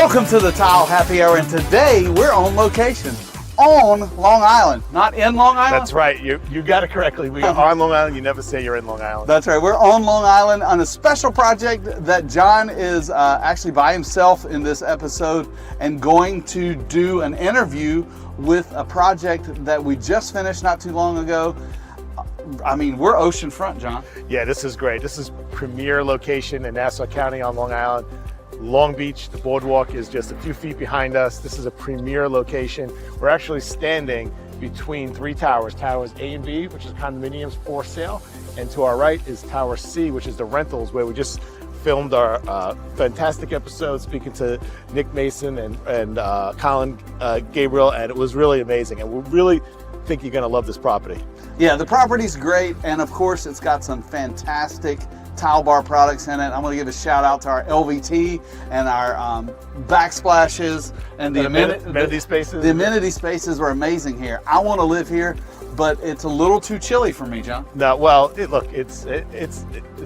Welcome to the Tile Happy Hour, and today we're on location on Long Island, not in Long Island. That's right. You got it correctly. We are on Long Island. You never say you're in Long Island. That's right. We're on Long Island on a special project that John is actually by himself in this episode and going to do an interview with a project that we just finished not too long ago. I mean, we're oceanfront, John. Yeah, this is great. This is premier location in Nassau County on Long Island. Long Beach, the boardwalk is just a few feet behind us. This is a premier location. We're actually standing between three towers, towers A and B, which is condominiums for sale, and to our right is tower C, which is the rentals, where we just filmed our fantastic episode speaking to Nick Mason and Colin Gabriel, and it was really amazing, and we really think you're gonna love this property. Yeah, the property's great, and of course it's got some fantastic TileBar products in it. I'm going to give a shout out to our LVT and our backsplashes and the amenity spaces. The amenity spaces are amazing here. I want to live here, but it's a little too chilly for me, John. No, well, look, it's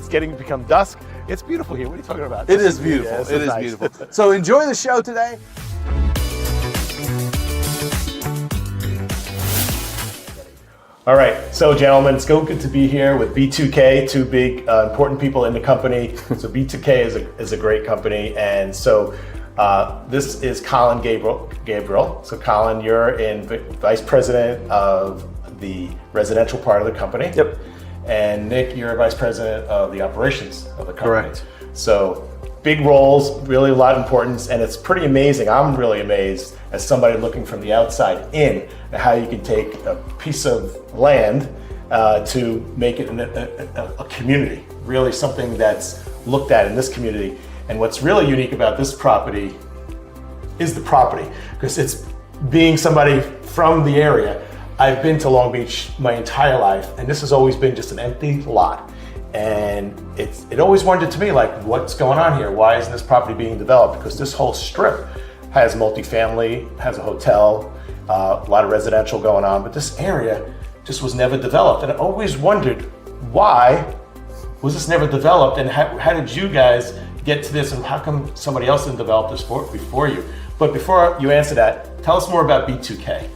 getting to become dusk. It's beautiful here. What are you talking about? It is beautiful. Yeah, it is nice. beautiful. So enjoy the show today. All right, so gentlemen, it's good to be here with B2K, two big important people in the company. So B2K is a great company, and so this is Colin Gabriel. So Colin, you're vice president of the residential part of the company. Yep. And Nick, you're vice president of the operations of the company. Correct. So big roles, really a lot of importance, and it's pretty amazing. I'm really amazed as somebody looking from the outside in at how you can take a piece of land to make it a community, really something that's looked at in this community. And what's really unique about this property is the property, because it's being somebody from the area. I've been to Long Beach my entire life, and this has always been just an empty lot. And it always wondered to me, like, what's going on here? Why isn't this property being developed? Because this whole strip has multifamily, has a hotel, a lot of residential going on, but this area just was never developed. And I always wondered, why was this never developed? And how did you guys get to this? And how come somebody else didn't develop this before you? But before you answer that, tell us more about B2K.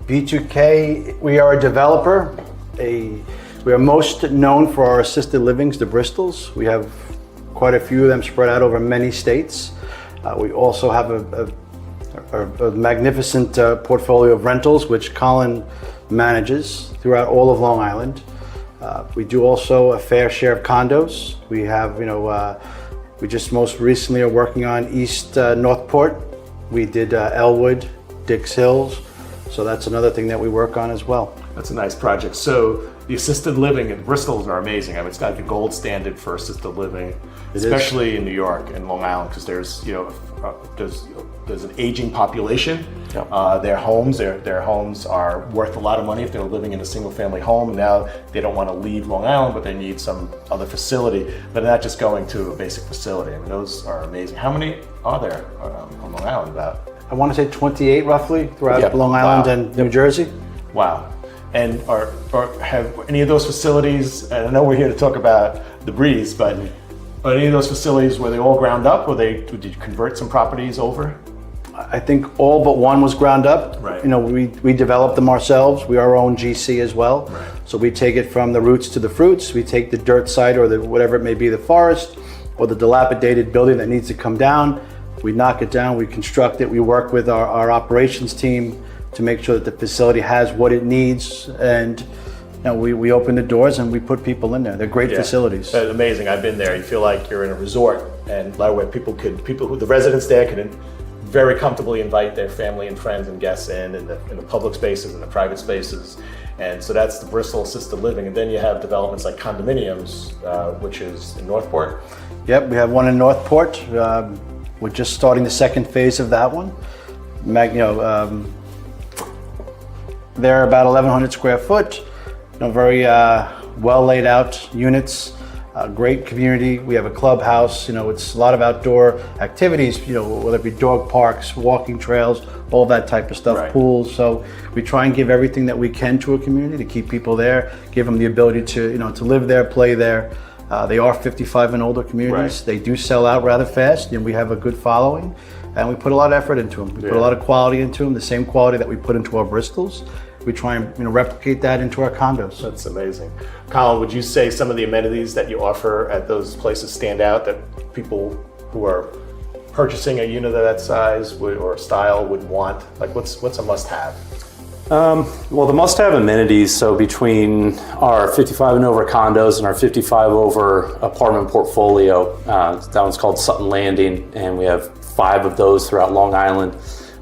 B2K, we are a developer. We are most known for our assisted livings, the Bristols. We have quite a few of them spread out over many states. We also have a magnificent portfolio of rentals, which Colin manages throughout all of Long Island. We do also a fair share of condos. We have, we just most recently are working on East Northport. We did Elwood, Dix Hills. So that's another thing that we work on as well. That's a nice project. So the assisted living at Bristol's are amazing. I mean, it's like the gold standard for assisted living, especially in New York and Long Island, because there's an aging population. Yep. Their homes are worth a lot of money if they're living in a single family home. Now they don't want to leave Long Island, but they need some other facility. But they're not just going to a basic facility. I mean, those are amazing. How many are there on Long Island? About? I want to say 28 roughly throughout Long Island and New Jersey. Wow. And or have any of those facilities, and I know we're here to talk about the Breeze, but are any of those facilities, were they all ground up, or did you convert some properties over? I think all but one was ground up. Right. We developed them ourselves. We are our own GC as well. Right. So we take it from the roots to the fruits. We take the dirt site or whatever it may be, the forest or the dilapidated building that needs to come down. We knock it down, we construct it. We work with our operations team to make sure that the facility has what it needs, and we open the doors and we put people in there. They're great facilities. That's amazing. I've been there. You feel like you're in a resort, and a lot of where the residents there can very comfortably invite their family and friends and guests in the public spaces and the private spaces. And so that's the Bristol assisted living. And then you have developments like condominiums, which is in Northport. Yep, we have one in Northport. We're just starting the second phase of that one. They're about 1,100 square foot, very well laid out units, great community. We have a clubhouse, it's a lot of outdoor activities, whether it be dog parks, walking trails, all that type of stuff, pools. So we try and give everything that we can to a community to keep people there, give them the ability to, to live there, play there. They are 55 and older communities. Right. They do sell out rather fast, and we have a good following. And we put a lot of effort into them. We put a lot of quality into them, the same quality that we put into our Bristols. We try and replicate that into our condos. That's amazing. Colin, would you say some of the amenities that you offer at those places stand out that people who are purchasing a unit of that size or style would want? Like what's a must-have? Well, the must-have amenities, so between our 55 and over condos and our 55 over apartment portfolio, that one's called Sutton Landing, and we have 5 of those throughout Long Island.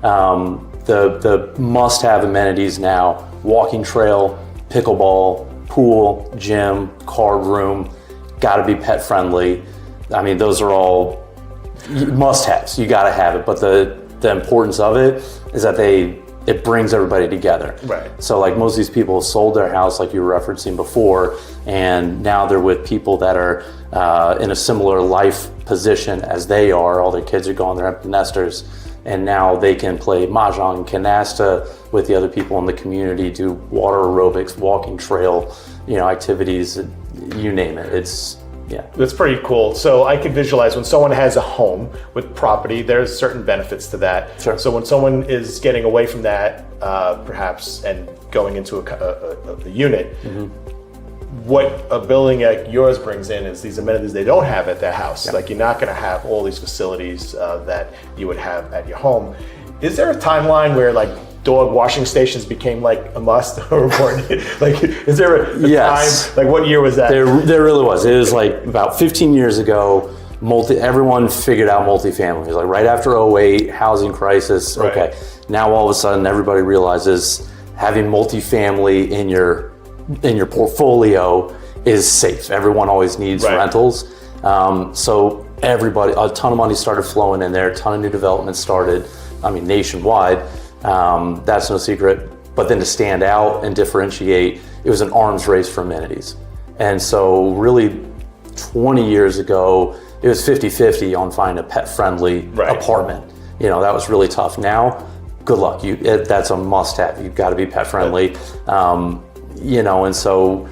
The must-have amenities now: walking trail, pickleball, pool, gym, card room, gotta be pet friendly. I mean, those are all must-haves, you gotta have it, but the importance of it is that it brings everybody together. Right. So like most of these people sold their house, like you were referencing before, and now they're with people that are in a similar life position as they are. All their kids are gone, they're empty nesters, and now they can play mahjong and canasta with the other people in the community, do water aerobics, walking trail, activities, you name it. Yeah. That's pretty cool. So I can visualize when someone has a home with property, there's certain benefits to that. Sure. So when someone is getting away from that, perhaps, and going into a unit, what a building like yours brings in is these amenities they don't have at their house. Yeah. Like you're not going to have all these facilities that you would have at your home. Is there a timeline where like dog washing stations became like a must or important? Like, is there a Yes. time? Like, what year was that? There really was. It was like about 15 years ago. Everyone figured out multifamily. It was like right after 2008, housing crisis. Right. Okay, now all of a sudden everybody realizes having multifamily in your portfolio is safe. Everyone always needs Right. rentals. So a ton of money started flowing in there. A ton of new developments started. I mean, nationwide. That's no secret. But then to stand out and differentiate, it was an arms race for amenities. And so really 20 years ago, it was 50-50 on finding a pet-friendly Right. apartment. That was really tough. Now, good luck. That's a must-have. You've got to be pet-friendly. And so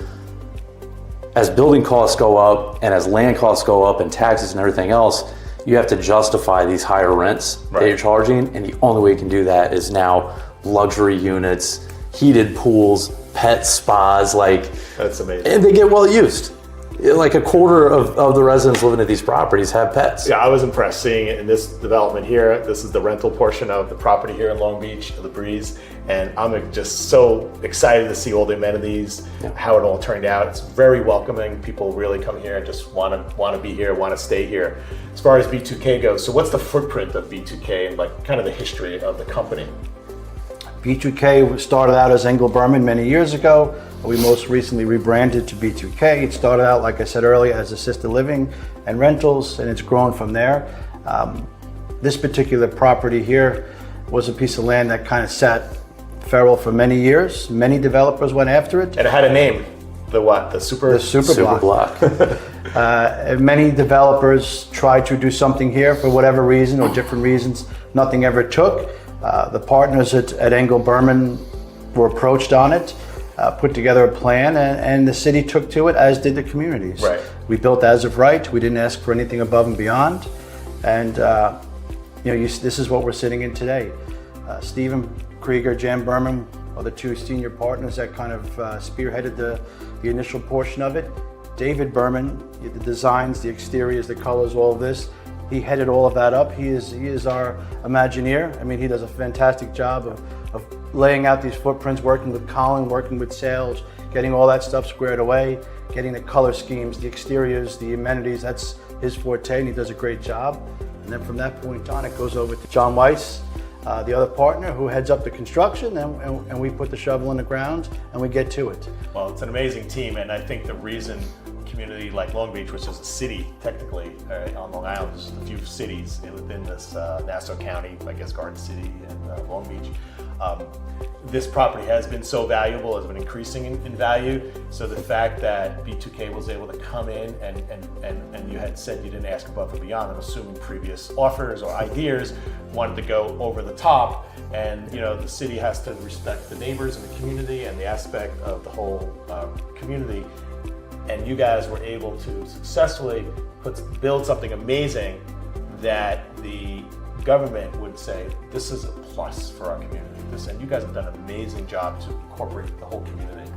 as building costs go up and as land costs go up and taxes and everything else, you have to justify these higher rents that you're charging, and the only way you can do that is now luxury units, heated pools, pet spas, That's amazing. and they get well used. Like a quarter of the residents living at these properties have pets. Yeah, I was impressed seeing it in this development here. This is the rental portion of the property here in Long Beach, the Breeze, and I'm just so excited to see all the amenities, how it all turned out. It's very welcoming. People really come here and just want to be here, want to stay here. As far as B2K goes, so what's the footprint of B2K and like kind of the history of the company? B2K started out as Engel Berman many years ago. We most recently rebranded to B2K. It started out, like I said earlier, as assisted living and rentals, and it's grown from there. This particular property here was a piece of land that kind of sat feral for many years. Many developers went after it. And it had a name. The what? The super block. Many developers tried to do something here for whatever reason or different reasons. Nothing ever took. The partners at Engel Berman were approached on it, put together a plan, and the city took to it, as did the communities. Right. We built as of right. We didn't ask for anything above and beyond. And this is what we're sitting in today. Stephen Krieger, Jan Berman are the 2 senior partners that kind of spearheaded the initial portion of it. David Berman, the designs, the exteriors, the colors, all of this. He headed all of that up. He is our Imagineer. I mean, he does a fantastic job of laying out these footprints, working with Colin, working with sales, getting all that stuff squared away, getting the color schemes, the exteriors, the amenities. That's his forte, and he does a great job. And then from that point on, it goes over to John Weiss, the other partner, who heads up the construction, and we put the shovel in the ground and we get to it. Well, it's an amazing team, and I think the reason community like Long Beach, which is a city technically on Long Island, there's a few cities within this Nassau County, I guess Garden City and Long Beach. This property has been so valuable, has been increasing in value. So the fact that B2K was able to come in and you had said you didn't ask above and beyond, I'm assuming previous offers or ideas wanted to go over the top, and the city has to respect the neighbors and the community and the aspect of the whole community. and you guys were able to successfully build something amazing that the government would say, this is a plus for our community. And you guys have done an amazing job to incorporate the whole community.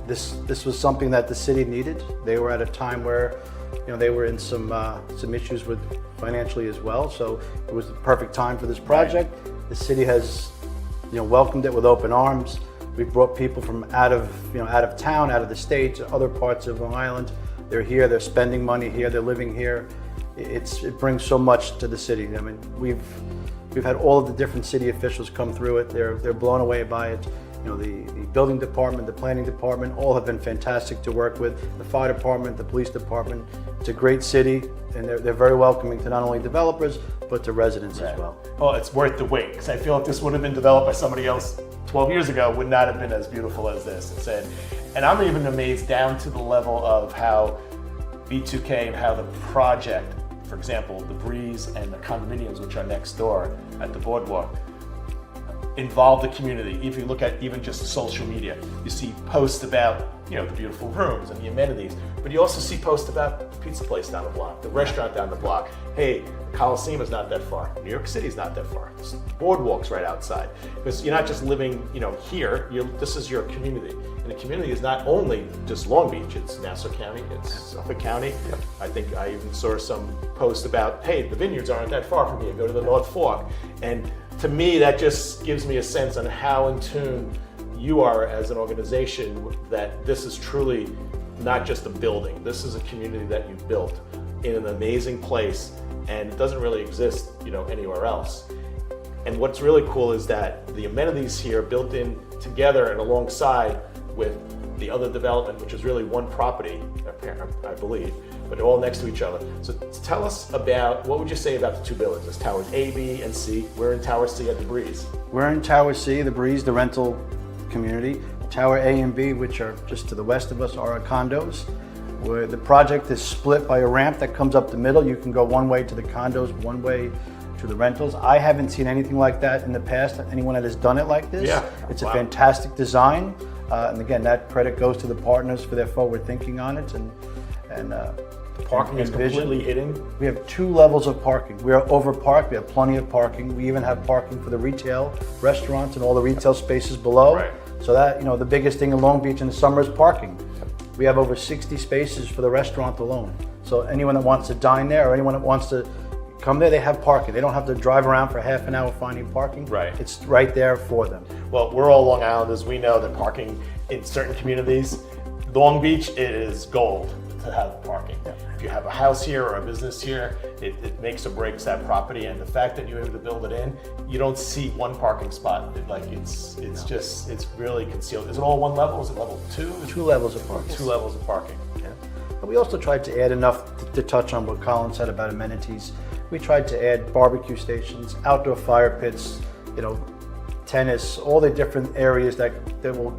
This was something that the city needed. They were at a time where, they were in some issues with financially as well. So it was the perfect time for this project. Right. The city has, welcomed it with open arms. We've brought people from out of town, out of the state, to other parts of Long Island. They're here. They're spending money here. They're living here. It brings so much to the city. I mean, we've had all of the different city officials come through it. They're blown away by it. The building department, the planning department, all have been fantastic to work with. The fire department, the police department. It's a great city, and they're very welcoming to not only developers, but to residents as well. Well, it's worth the wait, because I feel if this would have been developed by somebody else 12 years ago, would not have been as beautiful as this. And I'm even amazed down to the level of how B2K and how the project, for example, the Breeze and the condominiums, which are next door at the boardwalk, involve the community. If you look at even just social media, you see posts about the beautiful rooms and the amenities, but you also see posts about the pizza place down the block, the restaurant down the block. Hey, Coliseum is not that far. New York City is not that far. The boardwalk's right outside. Because you're not just living, here. This is your community, and the community is not only just Long Beach. It's Nassau County. It's Suffolk County. Yep. I think I even saw some post about, hey, the vineyards aren't that far from here. Go to the North Fork, and to me, that just gives me a sense on how in tune you are as an organization that this is truly not just a building. This is a community that you've built in an amazing place, and it doesn't really exist, anywhere else. And what's really cool is that the amenities here built in together and alongside with the other development, which is really one property, I believe, but all next to each other. So tell us about, what would you say about the two buildings? There's towers A, B, and C. We're in Tower C at the Breeze. We're in Tower C, the Breeze, the rental community. Tower A and B, which are just to the west of us, are our condos, where the project is split by a ramp that comes up the middle. You can go one way to the condos, one way to the rentals. I haven't seen anything like that in the past, anyone that has done it like this. Yeah. It's a fantastic design. And again, that credit goes to the partners for their forward thinking on it. And parking is completely hidden. We have 2 levels of parking. We are over parked. We have plenty of parking. We even have parking for the retail restaurants and all the retail spaces below. Right. So that, the biggest thing in Long Beach in the summer is parking. We have over 60 spaces for the restaurant alone. So anyone that wants to dine there or anyone that wants to come there, they have parking. They don't have to drive around for half an hour finding parking. Right. It's right there for them. Well, we're all Long Islanders. We know that parking in certain communities, Long Beach, it is gold to have parking. Yeah. If you have a house here or a business here, it makes or breaks that property. And the fact that you're able to build it in, you don't see one parking spot. It's really concealed. Is it all one level? Is it level 2? 2 levels of parking. 2 levels of parking. Yeah. And we also tried to add enough to touch on what Colin said about amenities. We tried to add barbecue stations, outdoor fire pits, tennis, all the different areas that will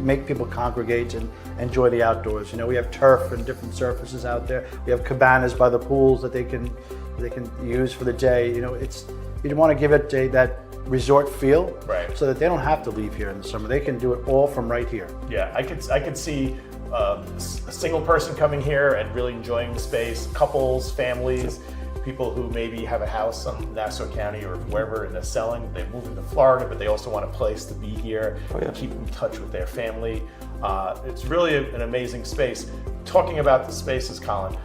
make people congregate and enjoy the outdoors. We have turf and different surfaces out there. We have cabanas by the pools that they can use for the day. You want to give it that resort feel, right? So that they don't have to leave here in the summer. They can do it all from right here. Yeah, I could see a single person coming here and really enjoying the space, couples, families, people who maybe have a house in Nassau County or wherever and they're selling, they move into Florida, but they also want a place to be here, keep in touch with their family. It's really an amazing space. Talking about the spaces, Colin,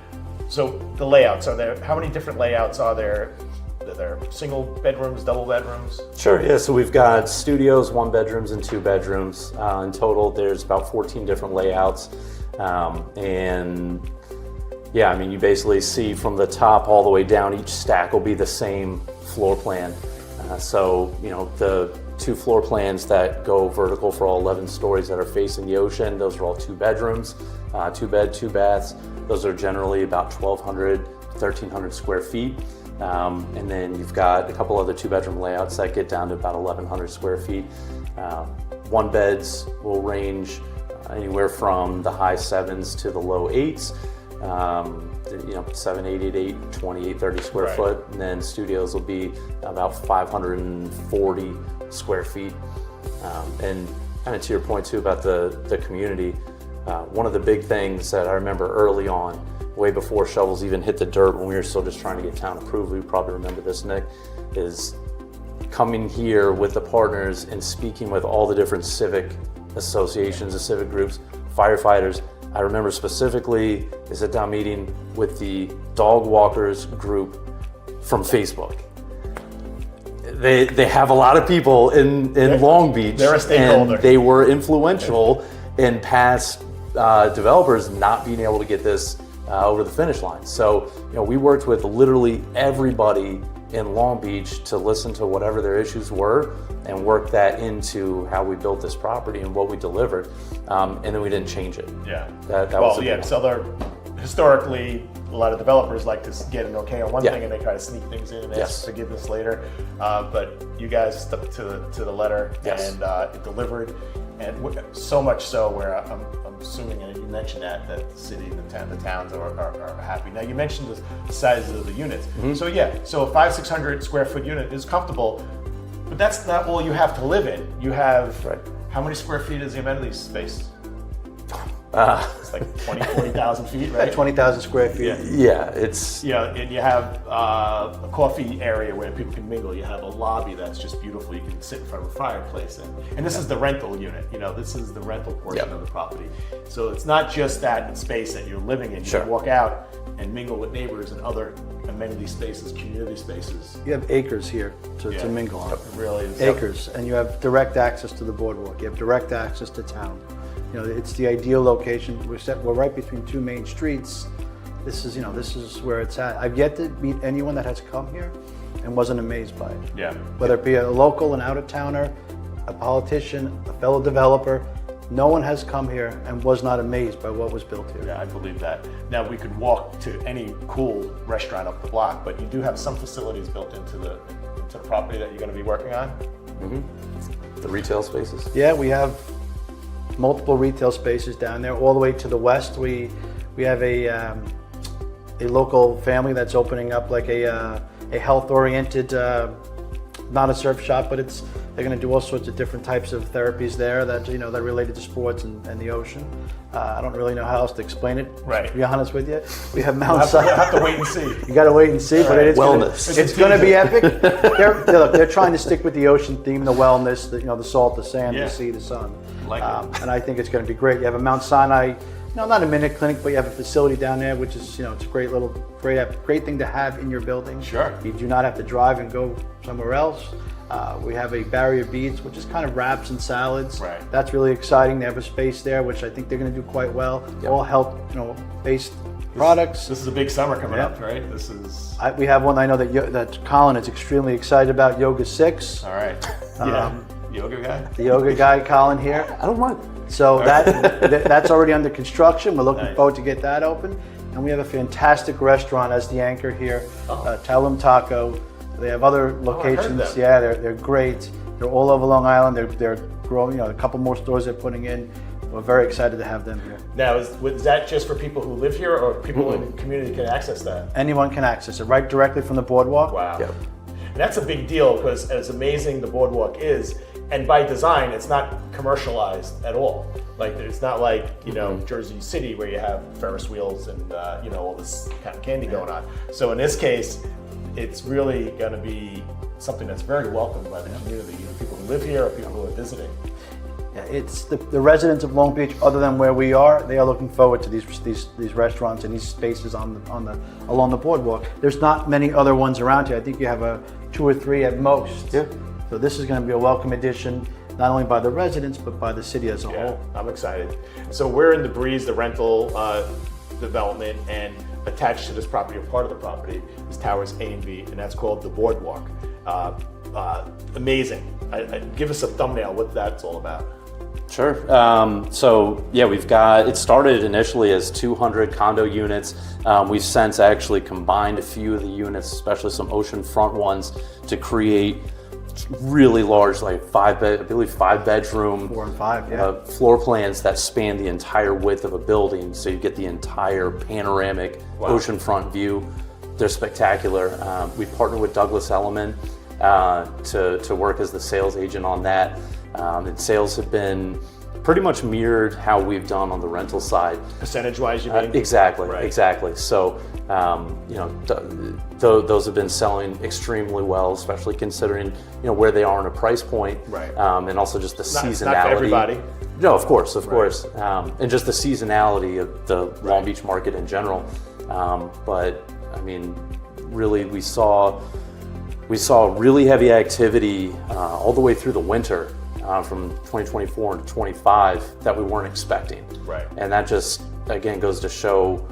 so the layouts, how many different layouts are there? Are there single bedrooms, double bedrooms? Sure, yeah, so we've got studios, 1 bedrooms and 2 bedrooms. In total, there's about 14 different layouts. Yeah, I mean, you basically see from the top all the way down, each stack will be the same floor plan. The 2 floor plans that go vertical for all 11 stories that are facing the ocean, those are all 2 bedrooms, 2 bed, 2 baths. Those are generally about 1,200, 1,300 square feet. And then you've got a couple other 2-bedroom layouts that get down to about 1,100 square feet. 1 beds will range anywhere from the high 7s to the low 8s. 7, 8, 8, 8, 28, 30 square foot, and then studios will be about 540 square feet. And kind of to your point too about the community, One of the big things that I remember early on, way before shovels even hit the dirt, when we were still just trying to get town approved, you probably remember this, Nick, is coming here with the partners and speaking with all the different civic associations, the civic groups, firefighters. I remember specifically a sit-down meeting with the dog walkers group from Facebook. They have a lot of people in Long Beach. They're a stakeholder. And they were influential in past developers not being able to get this over the finish line. So, we worked with literally everybody in Long Beach to listen to whatever their issues were and work that into how we built this property and what we delivered. And then we didn't change it. Yeah. That was a big one. So historically, a lot of developers like to get an okay on one thing and they try to sneak things in and ask for forgiveness later. But you guys stuck to the letter and it delivered. And so much so where I'm assuming, and you mentioned that the city, the towns are happy. Now you mentioned the sizes of the units. So so a 500-600 square foot unit is comfortable, but that's not all you have to live in. You have, how many square feet is the amenity space? It's like 40,000 feet, right? 20,000 square feet. Yeah, it's... and you have a coffee area where people can mingle. You have a lobby that's just beautiful. You can sit in front of a fireplace. And this is the rental unit. This is the rental portion of the property. So it's not just that space that you're living in. You can walk out and mingle with neighbors and other amenity spaces, community spaces. You have acres here to mingle on. It really is. Acres, and you have direct access to the boardwalk. You have direct access to town. It's the ideal location. We're right between two main streets. This is where it's at. I've yet to meet anyone that has come here and wasn't amazed by it. Yeah. Whether it be a local, an out-of-towner, a politician, a fellow developer, no one has come here and was not amazed by what was built here. Yeah, I believe that. Now we could walk to any cool restaurant up the block, but you do have some facilities built into the property that you're going to be working on. The retail spaces. Yeah, we have multiple retail spaces down there. All the way to the west, we have a local family that's opening up like a health-oriented, not a surf shop, but they're going to do all sorts of different types of therapies there that that are related to sports and the ocean. I don't really know how else to explain it. Right. To be honest with you, we have Mount Sinai. You'll have to wait and see. You got to wait and see, but it is Wellness. It's going to be epic. They're trying to stick with the ocean theme, the wellness, the salt, the sand, the sea, the sun. Like it. And I think it's going to be great. You have a Mount Sinai, not a minute clinic, but you have a facility down there, which is it's a great thing to have in your building. Sure. You do not have to drive and go somewhere else. We have a barrier beads, which is kind of wraps and salads. Right. That's really exciting. They have a space there, which I think they're going to do quite well. All health, based products. This is a big summer coming up, right? We have one I know that Colin is extremely excited about, Yoga 6. All right. Yoga guy? The yoga guy, Colin here. I don't mind. So that's already under construction. We're looking forward to get that open. And we have a fantastic restaurant as the anchor here, TileBar Taco. They have other locations. I've heard Yeah, they're great. They're all over Long Island. They're growing. A couple more stores they're putting in. We're very excited to have them here. Now, is that just for people who live here, or people in the community can access that? Anyone can access it right directly from the boardwalk. Wow. Yep. And that's a big deal because as amazing the boardwalk is, and by design, it's not commercialized at all. Like it's not like Jersey City where you have Ferris wheels and all this kind of candy going on. So in this case, it's really going to be something that's very welcomed by the community, people who live here or people who are visiting. Yeah, it's the residents of Long Beach, other than where we are, they are looking forward to these restaurants and these spaces along the boardwalk. There's not many other ones around here. I think you have 2 or 3 at most. Yeah. So this is going to be a welcome addition, not only by the residents, but by the city as a whole. I'm excited. So we're in the Breeze, the rental development, and attached to this property, or part of the property, is towers A and B, and that's called the Boardwalk. Amazing. Give us a thumbnail what that's all about. Sure. It started initially as 200 condo units. We've since actually combined a few of the units, especially some oceanfront ones, to create really large, like 5 bedroom, 4 and 5, floor plans that span the entire width of a building. So you get the entire panoramic oceanfront view. They're spectacular. We partnered with Douglas Elliman to work as the sales agent on that. And sales have been pretty much mirrored how we've done on the rental side. Percentage-wise, you mean? Exactly, Right. exactly. So, those have been selling extremely well, especially considering where they are in a price point, Right. And also just the seasonality. Not for everybody. No, of course, and just the seasonality of the Long Beach market in general. But I mean, really, we saw really heavy activity all the way through the winter. From 2024 into 25 that we weren't expecting. Right. And that just, again, goes to show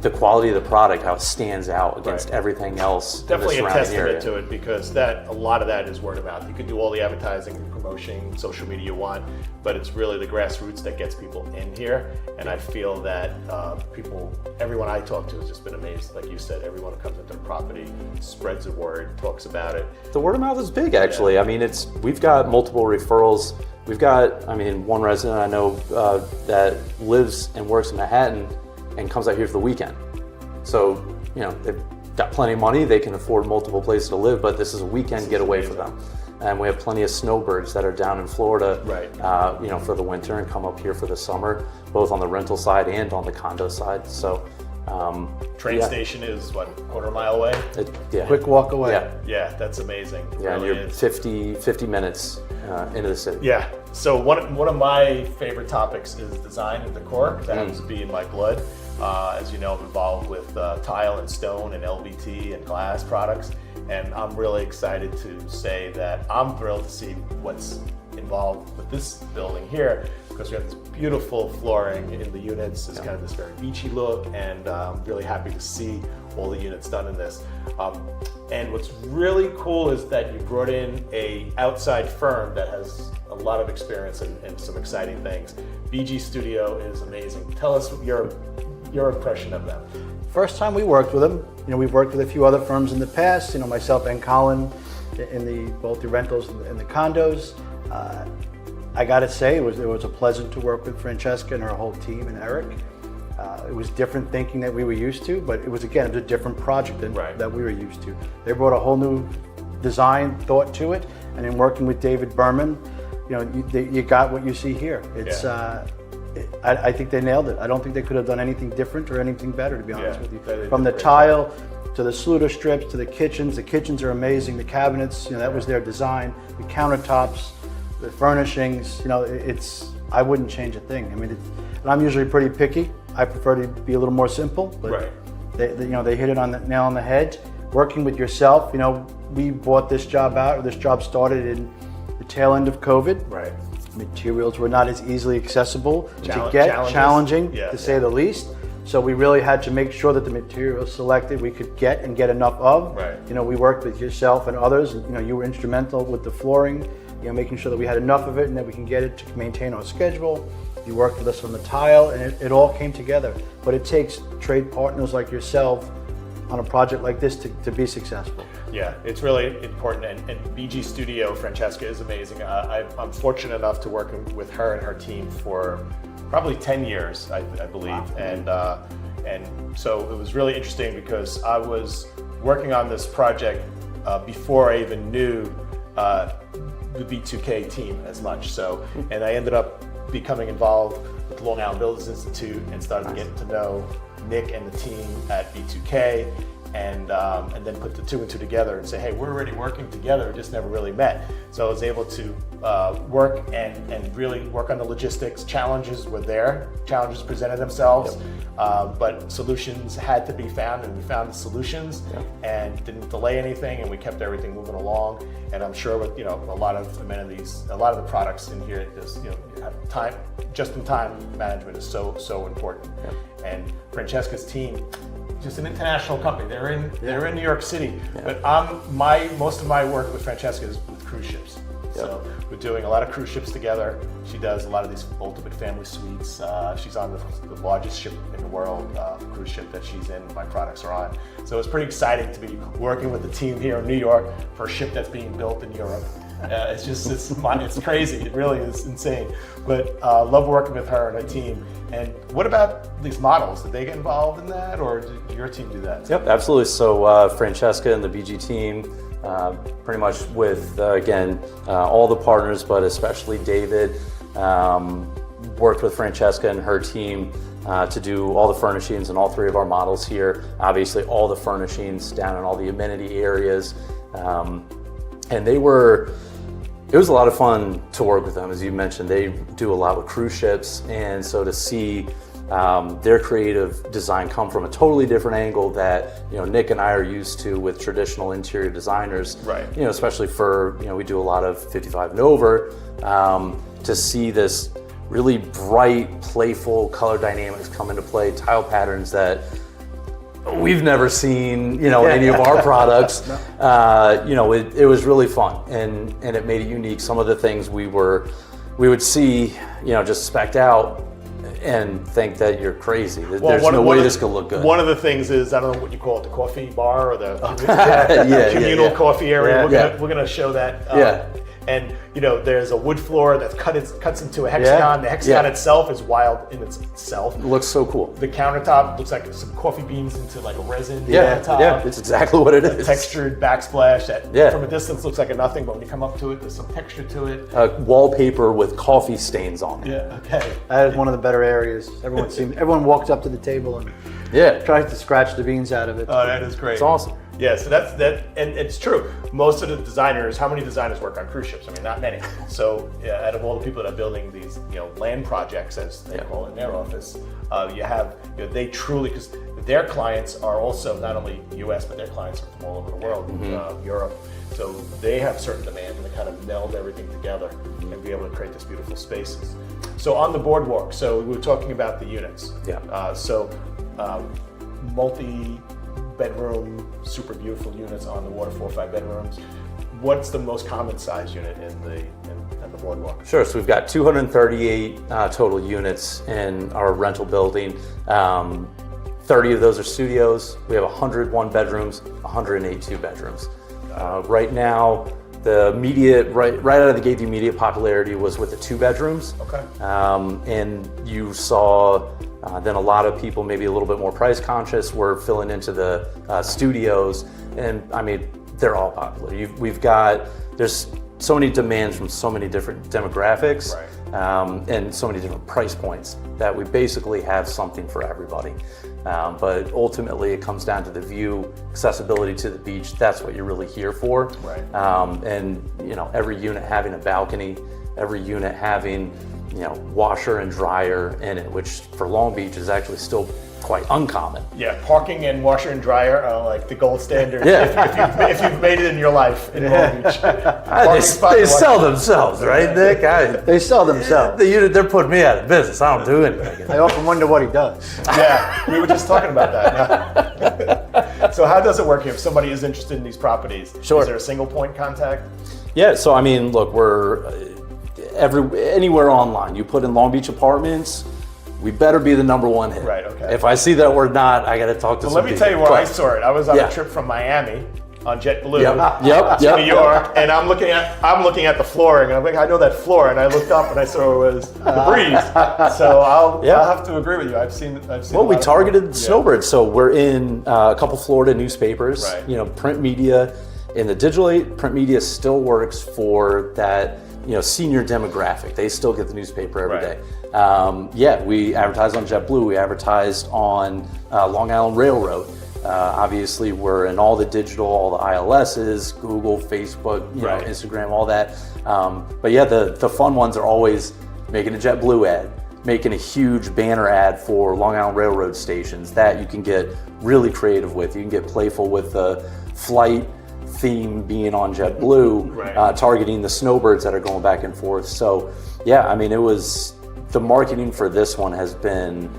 the quality of the product, how it stands out against everything else. Definitely in a the surrounding testament area. to it, because a lot of that is word of mouth. You can do all the advertising and promotion, social media you want, but it's really the grassroots that gets people in here. And I feel that everyone I talk to has just been amazed. Like you said, everyone who comes into the property spreads the word, talks about it. The word of mouth is big, actually. I mean, we've got multiple referrals. We've got, one resident I know that lives and works in Manhattan and comes out here for the weekend. So, they've got plenty of money, they can afford multiple places to live, but this is a weekend getaway for them. And we have plenty of snowbirds that are down in Florida, Right. For the winter and come up here for the summer, both on the rental side and on the condo side. So, Train station is what, quarter mile away? Quick walk away. Yeah, Yeah, that's amazing. It yeah, and really you're is. 50 minutes into the city. Yeah. So one of my favorite topics is design and decor. That happens to be in my blood. As you know, I'm involved with tile and stone and LVT and glass products, and I'm really excited to say that I'm thrilled to see what's involved with this building here, because we have this beautiful flooring in the units. It's kind of this very beachy look, and I'm really happy to see all the units done in this. And what's really cool is that you brought in a outside firm that has a lot of experience and some exciting things. BG Studio is amazing. Tell us your impression of them. First time we worked with them, we've worked with a few other firms in the past, myself and Colin in both the rentals and the condos. I gotta say, it was a pleasant to work with Francesca and her whole team and Eric. It was different thinking that we were used to, but it was a different project that we were used to. They brought a whole new design thought to it, and in working with David Berman, you got what you see here. It's I think they nailed it. I don't think they could have done anything different or anything better, to be honest with you. From the tile to the Sluter strips to the kitchens are amazing. The cabinets, that was their design. The countertops, the furnishings, I wouldn't change a thing. And I'm usually pretty picky. I prefer to be a little more simple, but they hit it on the nail on the head. Working with yourself, we bought this job out, or this job started in the tail end of COVID. Right. Materials were not as easily accessible to get, challenges. challenging Yeah, to say the least. So we really had to make sure that the materials selected we could get enough of. Right. We worked with yourself and others. You were instrumental with the flooring, making sure that we had enough of it and that we can get it to maintain our schedule. You worked with us on the tile, and it all came together. But it takes trade partners like yourself on a project like this to be successful. Yeah, it's really important, and BG Studio, Francesca, is amazing. I'm fortunate enough to work with her and her team for probably 10 years, I believe. Wow. And so it was really interesting because I was working on this project before I even knew the B2K team as much. So, and I ended up becoming involved with the Long Island Builders Institute and started getting to know Nick and the team at B2K. And then put the two and two together and say, hey, we're already working together, just never really met. So I was able to work and really work on the logistics. Challenges were there. Challenges presented themselves, but solutions had to be found, and we found the solutions and didn't delay anything, and we kept everything moving along. And I'm sure with a lot of amenities, a lot of the products in here, have time, just-in-time management is so important. And Francesca's team, just an international company. They're in New York City, but most of my work with Francesca is with cruise ships. So we're doing a lot of cruise ships together. She does a lot of these ultimate family suites. She's on the largest ship in the world, cruise ship that she's in. My products are on. So it's pretty exciting to be working with the team here in New York for a ship that's being built in Europe. It's crazy. It really is insane. But love working with her and her team. And what about these models? Did they get involved in that, or did your team do that? Yep, absolutely. So Francesca and the BG team pretty much with, again, all the partners, but especially David. Worked with Francesca and her team to do all the furnishings in all 3 of our models here. Obviously, all the furnishings down in all the amenity areas. And it was a lot of fun to work with them. As you mentioned, they do a lot with cruise ships. And so to see their creative design come from a totally different angle that, Nick and I are used to with traditional interior designers, right? Especially for, we do a lot of 55 and over, to see this really bright, playful color dynamics come into play, tile patterns that we've never seen, in any of our products. It was really fun, and it made it unique. Some of the things we would see, just specced out and think that you're crazy. There's no way this could look good. One of the things is, I don't know what you call it, the coffee bar or the communal yeah. coffee area. Yeah. We're gonna show that. And there's a wood floor that cuts into a hexagon. The hexagon itself is wild in itself. It looks so cool. The countertop looks like some coffee beans into like a resin. Yeah, it's exactly what it is. Textured backsplash that from a distance looks like a nothing, but when you come up to it, there's some texture to it. Wallpaper with coffee stains on it. Yeah, okay. That is one of the better areas. Everyone walks up to the table and tries to scratch the beans out of it. Oh, that is great. It's awesome. Yeah, so that's that, and it's true. Most of the designers, how many designers work on cruise ships? I mean, not many. So, out of all the people that are building these, land projects, as they call it in their office, you have, they truly, because their clients are also not only U.S., but their clients are from all over the world, Europe. So they have certain demand, and they kind of meld everything together and be able to create this beautiful spaces. So on the boardwalk, so we were talking about the units. Yeah. Multi-bedroom, super beautiful units on the water, 4 or 5 bedrooms. What's the most common size unit in the boardwalk? Sure. So we've got 238 total units in our rental building. 30 of those are studios. We have 101 bedrooms, 182 bedrooms. Right now, the immediate right out of the gate, the immediate popularity was with the 2 bedrooms. Okay. And you saw then a lot of people, maybe a little bit more price conscious, were filling into the studios, and I mean, they're all popular. There's so many demands from so many different demographics, and so many different price points that we basically have something for everybody. But ultimately, it comes down to the view, accessibility to the beach. That's what you're really here for. Right. And every unit having a balcony, every unit having washer and dryer in it, which for Long Beach is actually still quite uncommon. Yeah, parking and washer and dryer are like the gold standard. Yeah. if you've made it in your life in Long Beach. They sell themselves, right, Nick? They sell themselves. The unit, they're putting me out of business. I don't do anything. I often wonder what he does. Yeah, we were just talking about that. So how does it work here? If somebody is interested in these properties, Sure. Is there a single point contact? Yeah, so I mean, look, we're anywhere online. You put in Long Beach Apartments, we better be the #1 hit. Right, okay. If I see that we're not, I got to talk to So some let me people. tell you where I saw it. I was on a trip from Miami on JetBlue to New York, and I'm looking at the flooring, and I'm like, I know that floor, and I looked up and I saw it was the breeze. So I'll have to agree with you. I've seen. Well, we targeted snowbirds, so we're in a couple Florida newspapers. Right. Print media. In the digital age, print media still works for that. Senior demographic. They still get the newspaper every day. We advertised on JetBlue. We advertised on Long Island Railroad. Obviously, we're in all the digital, all the ILSs, Google, Facebook, Instagram, all that. But the fun ones are always making a JetBlue ad, making a huge banner ad for Long Island Railroad stations that you can get really creative with. You can get playful with the flight theme being on JetBlue, targeting the snowbirds that are going back and forth. So, the marketing for this one has been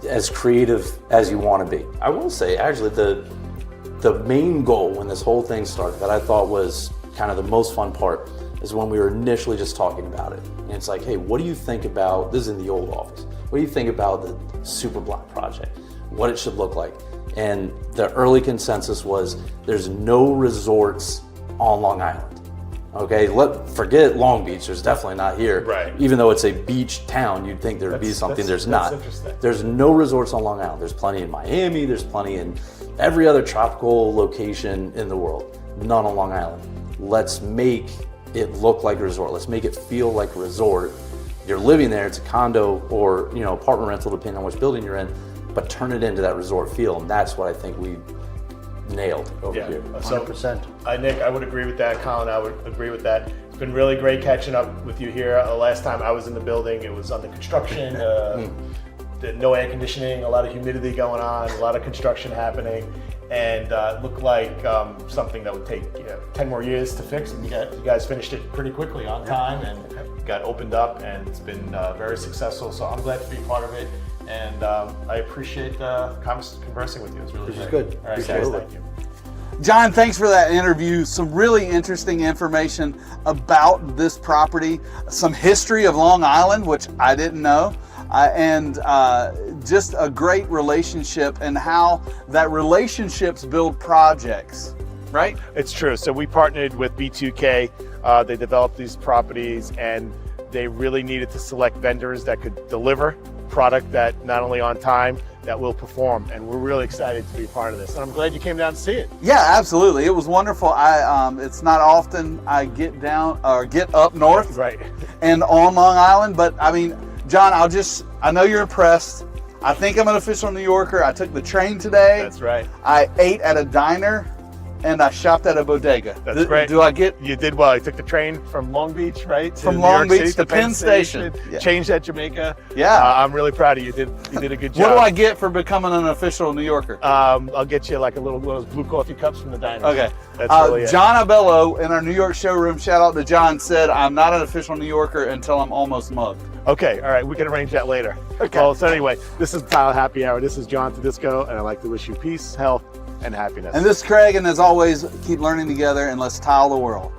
as creative as you want to be. I will say, actually, the main goal when this whole thing started that I thought was kind of the most fun part is when we were initially just talking about it. And it's like, hey, what do you think about, this is in the old office, what do you think about the Super Block project? What it should look like? And the early consensus was there's no resorts on Long Island. Okay, forget Long Beach. There's definitely not here. Right. Even though it's a beach town, you'd think there'd be something. There's not. That's interesting. There's no resorts on Long Island. There's plenty in Miami. There's plenty in every other tropical location in the world. none on Long Island. Let's make it look like a resort. Let's make it feel like a resort. You're living there, it's a condo or apartment rental, depending on which building you're in, but turn it into that resort feel. And that's what I think we nailed over here. So, 100%. Nick, I would agree with that. Colin, I would agree with that. It's been really great catching up with you here. Last time I was in the building, it was under construction, no air conditioning, a lot of humidity going on, a lot of construction happening, and it looked like something that would take 10 more years to fix. And you guys finished it pretty quickly on time and got opened up, and it's been very successful. So I'm glad to be part of it, and I appreciate conversing with you. It's really good. All right, guys, thank you. John, thanks for that interview. Some really interesting information about this property, some history of Long Island, which I didn't know, and just a great relationship and how that relationships build projects, right? It's true. So we partnered with B2K. They developed these properties, and they really needed to select vendors that could deliver product that not only on time, that will perform, and we're really excited to be a part of this. And I'm glad you came down to see it. Yeah, absolutely. It was wonderful. It's not often I get down or get up north, Right. and on Long Island, but I mean, John, I know you're impressed. I think I'm an official New Yorker. I took the train today. That's right. I ate at a diner, and I shopped at a bodega. That's great. Do I get? You did well. You took the train from Long Beach, right? From New Long York Beach City to Penn Station. Yeah. Changed at Jamaica. Yeah. I'm really proud of you. You did a good job. What do I get for becoming an official New Yorker? I'll get you like one of those blue coffee cups from the diner. Okay. That's really it. John Abello in our New York showroom, shout out to John, said, I'm not an official New Yorker until I'm almost mugged. Okay, all right, we can arrange that later. Okay. Well, so anyway, this is Tile Happy Hour. This is John Tedisco, and I'd like to wish you peace, health, and happiness. And this is Craig, and as always, keep learning together and let's tile the world.